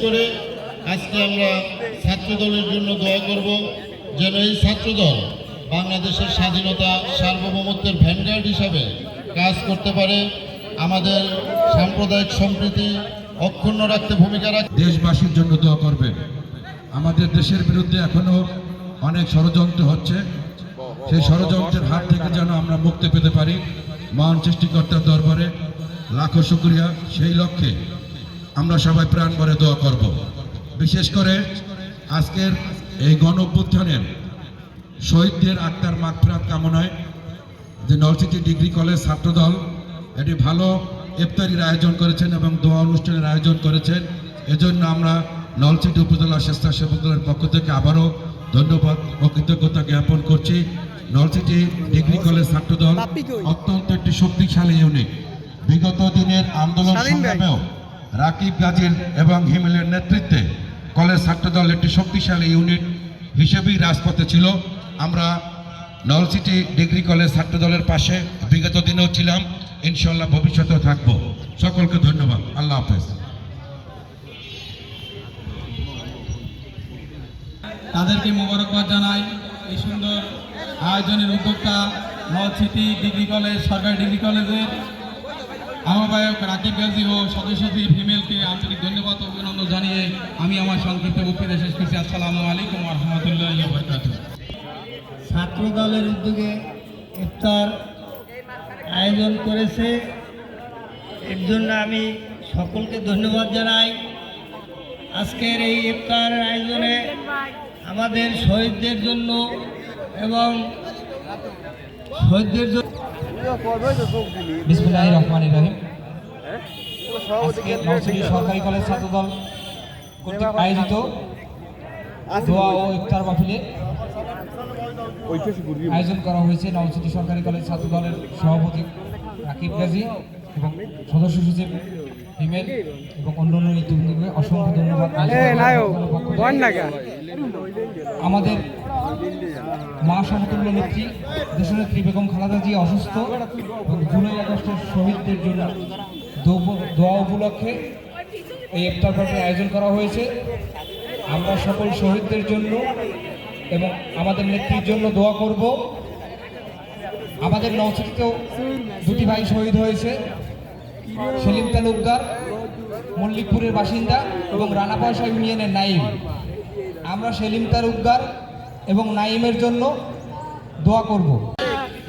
করে আজকে আমরা ছাত্রদলের জন্য দোয়া করব যেন এই ছাত্রদল বাংলাদেশের স্বাধীনতা সার্বভৌমত্বের ভ্যানগার্ড হিসাবে কাজ করতে পারে, আমাদের সাম্প্রদায়িক সম্প্রীতি অক্ষুণ্ণ রাখতে ভূমিকা রাখে। দেশবাসীর জন্য দোয়া করবেন। আমাদের দেশের বিরুদ্ধে এখনো অনেক ষড়যন্ত্র হচ্ছে, সেই ষড়যন্ত্রের হাত থেকে যেন আমরা মুক্তি পেতে পারি। মহান সৃষ্টিকর্তার দরবারে লাখো শুকরিয়া। সেই লক্ষ্যে আমরা সবাই প্রাণ ভরে দোয়া করব। বিশেষ করে আজকের এই গণ অভ্যুত্থানের শহীদদের আত্মার মাগফিরাত কামনায় যে নলছিটি ডিগ্রি কলেজ ছাত্রদল এটি ভালো ইফতারির আয়োজন করেছেন এবং দোয়া অনুষ্ঠানের আয়োজন করেছেন। এজন্য আমরা নলছিটি উপজেলা স্বেচ্ছাসেবক দলের পক্ষ থেকে আবারও ধন্যবাদ ও কৃতজ্ঞতা জ্ঞাপন করছি। নলছিটি ডিগ্রি কলেজ ছাত্রদল অত্যন্ত একটি শক্তিশালী ইউনিট। বিগত দিনের আন্দোলন সংগ্রামেও রাকিব গাজীর এবং হিমেলের নেতৃত্বে কলেজ ছাত্রদল একটি শক্তিশালী ইউনিট হিসেবেই রাজপথে ছিল। আমরা নলছিটি ডিগ্রি কলেজ ছাত্রদলের পাশে বিগত দিনেও ছিলাম, ইনশাল্লাহ ভবিষ্যতেও থাকবো। সকলকে ধন্যবাদ। আল্লাহ হাফেজ। তাদেরকে মোবারকবাদ জানাই এই সুন্দর আয়োজনের উদ্যোক্তা নলছিটি ডিগ্রি কলেজ সরকারি ডিগ্রি কলেজের আহ্বায়ক রাকিব গাজী ও সদস্য সচিব হিমেলকে আন্তরিক ধন্যবাদ ও অভিনন্দন জানিয়ে আমি আমার সংক্ষিপ্ত বক্তৃতা শেষ করছি। আসসালামু আলাইকুম ওয়া রাহমাতুল্লাহি ওয়া বারাকাতুহু। ছাত্র দলের উদ্যোগে ইফতার আয়োজন করেছে, এর জন্য আমি সকলকে ধন্যবাদ জানাই। আজকের এই ইফতার আয়োজনে আমাদের শহীদদের জন্য এবং শহীদদের জন্য বিসমিল্লাহির রহমানির রহিম। আজকে নলছিটি সরকারি কলেজ ছাত্রদল কর্তৃক আয়োজিত দোয়া ও ইফতার মাহফিলে আয়োজন করা হয়েছে। নলছিটি সরকারি কলেজ ছাত্রদলের সভাপতি রাকিব গাজী এবং সদস্য সচিব হিমেল এবং অন্যান্য নেতৃবৃন্দকে অসংখ্য ধন্যবাদ। আমাদের মা সমতুল্য নেত্রী দেশনেত্রী বেগম খালেদা জিয়া অসুস্থ এবং জুলাই আগস্টের শহীদদের জন্য দোয়া উপলক্ষে এই ইফতার পার্টির আয়োজন করা হয়েছে। আমরা সকল শহীদদের জন্য এবং আমাদের নেত্রীর জন্য দোয়া করব। আমাদের নলছিটিতেও দুটি ভাই শহীদ হয়েছে, সেলিম তালুকদার মল্লিকপুরের বাসিন্দা এবং রানাপয়সা ইউনিয়নের নাইম। আমরা সেলিম তালুকদার এবং নাইমের জন্য দোয়া করব।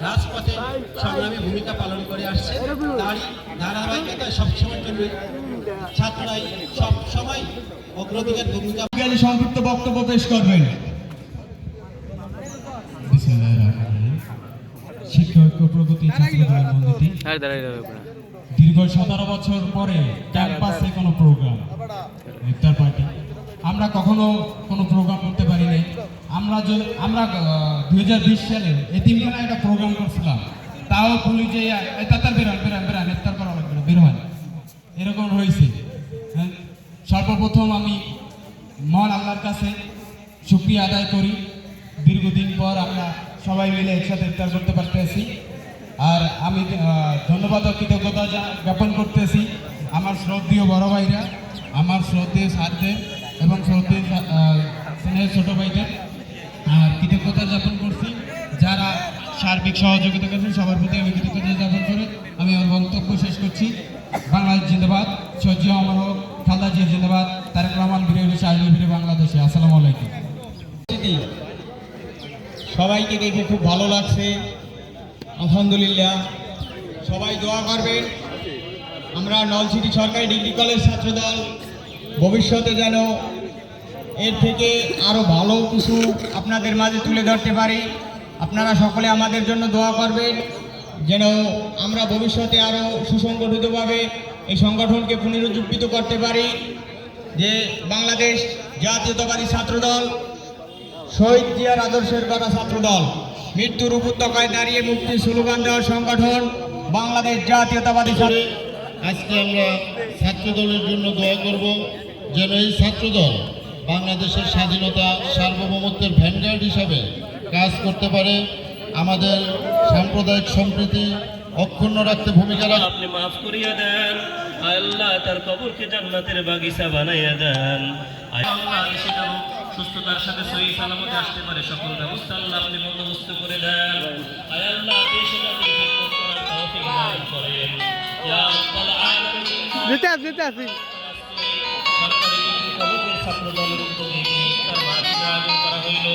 রাজপথে সংগ্রামী ভূমিকা পালন করে আসছে, তারই ধারাবাহিকতায় সবসময়ের জন্য ছাত্ররাই সব সময় অগ্রাধিকার ভূমিকা। সংক্ষিপ্ত বক্তব্য পেশ করবেন। শিক্ষা ঐক্য প্রগতি ছাত্রদলের মন্দিরটি দীর্ঘ 17 বছর পরে ক্যাম্পাসে কোনো প্রোগ্রাম ইফতার পার্টি আমরা কখনো কোনো প্রোগ্রাম করতে পারিনি। আমরা 2020 সালে এতিমখানায় একটা প্রোগ্রাম করছিলাম, তাও পুলিশে তাতার বেরান ইফতার করা লাগবে না, বের হয় এরকম হয়েছে। হ্যাঁ, সর্বপ্রথম আমি মহান আল্লাহর কাছে শুকরিয়া আদায় করি, দীর্ঘদিন পর আমরা সবাই মিলে একসাথে ইফতার করতে পারতেছি। আর আমি ধন্যবাদ ও কৃতজ্ঞতা জ্ঞাপন করতেছি আমার শ্রদ্ধেয় বড় ভাইরা, আমার শ্রদ্ধেয় স্যারদের এবং শ্রদ্ধেয় স্নেহের ছোটো ভাইদের। আর কৃতজ্ঞতা জ্ঞাপন করছি যারা সার্বিক সহযোগিতা করেছেন, সবার প্রতি আমি কৃতজ্ঞতা জ্ঞাপন করে আমি আমার বক্তব্য শেষ করছি। বাংলাদেশ জিন্দাবাদ, সজিয়া অমর হোক, খালেদা জিয়া জিন্দাবাদ, তারেক রহমান বীরের আসলে ফিরে বাংলাদেশে। আসসালামু আলাইকুম। সবাইকে দেখে খুব ভালো লাগছে, আলহামদুলিল্লাহ। সবাই দোয়া করবেন আমরা নলছিটি সরকারি ডিগ্রি কলেজ ছাত্রদল ভবিষ্যতে যেন এর থেকে আরও ভালো কিছু আপনাদের মাঝে তুলে ধরতে পারি। আপনারা সকলে আমাদের জন্য দোয়া করবেন যেন আমরা ভবিষ্যতে আরও সুসংগঠিতভাবে এই সংগঠনকে পুনরুজ্জীবিত করতে পারি। যে বাংলাদেশ জাতীয়তাবাদী ছাত্রদল শহীদ জিয়ার আদর্শের গড়া ছাত্রদল, মৃত্যুর উপত্যকায় দাঁড়িয়ে মুক্তির স্লোগান দেওয়ার সংগঠন বাংলাদেশ জাতীয়তাবাদী ছাত্র। আজকে আমরা ছাত্রদলের জন্য দোয়া করব যেন এই ছাত্রদল বাংলাদেশের স্বাধীনতা সার্বভৌমত্বের ভ্যানগার্ড হিসাবে কাজ করতে পারে, আমাদের সাম্প্রদায়িক সম্প্রীতি অক্ষুণ্ণ রাখতে ভূমিকা রাখে। আপনি মাফ করিয়া দেন। আল্লাহ তার কবরকে জান্নাতের বাগিচা বানাইয়া দেন। আল্লাহ দেশে যেন সুস্থতার সাথে সহি সালামতে আসতে পারে সকল ব্যবস্থা আল্লাহ আপনি বন্দোবস্ত করে দেন। আল্লাহ দেশে যেন খিদমত করার তৌফিক দান করেন। ইয়া রাব্বাল আলামিন। সরকারি ডিগ্রি কলেজের ছাত্র দলের উদ্যোগে ইফতার মাহফিল আয়োজন করা হইল।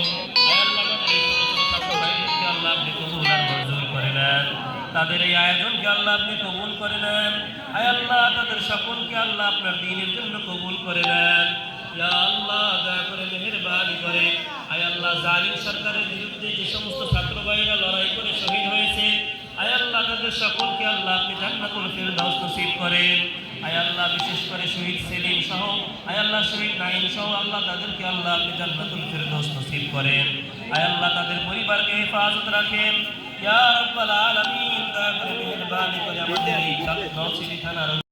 আল্লাহ আমাদের এই ছোট ছোট ছাত্র ভাইদেরকে আল্লাহ আপনি কবুল আর মঞ্জুর করে নেন। তাদের এই আয়োজনকে আল্লাহ আপনি কবুল করে নেন। আল্লাহ তাদের সকলকে আল্লাহ আপনার দ্বীনের জন্য কবুল করে নেন। ইয়া আল্লাহ দয়া করে মেহেরবানি করে আল্লাহ জালিম সরকারের বিরুদ্ধে যে সমস্ত ছাত্র ভাইরা লড়াই করে শহীদ হয়েছে আল্লাহ তাদের সকলকে আল্লাহ আপনি জান্নাতুল ফিরদাউস নসিব করেন। আল্লাহ বিশেষ করে শহীদ সেলিম সহ আল্লাহ শহীদ নাঈম সহ আল্লাহ তাদেরকে আল্লাহ আপনি জান্নাতুল ফিরদাউস নসিব করেন। আল্লাহ তাদের পরিবারকে হেফাজত রাখেন। ইয়া রাব্বাল আলামিন দয়া করে মেহেরবানি করে আমাদের এই নলছিটি থানার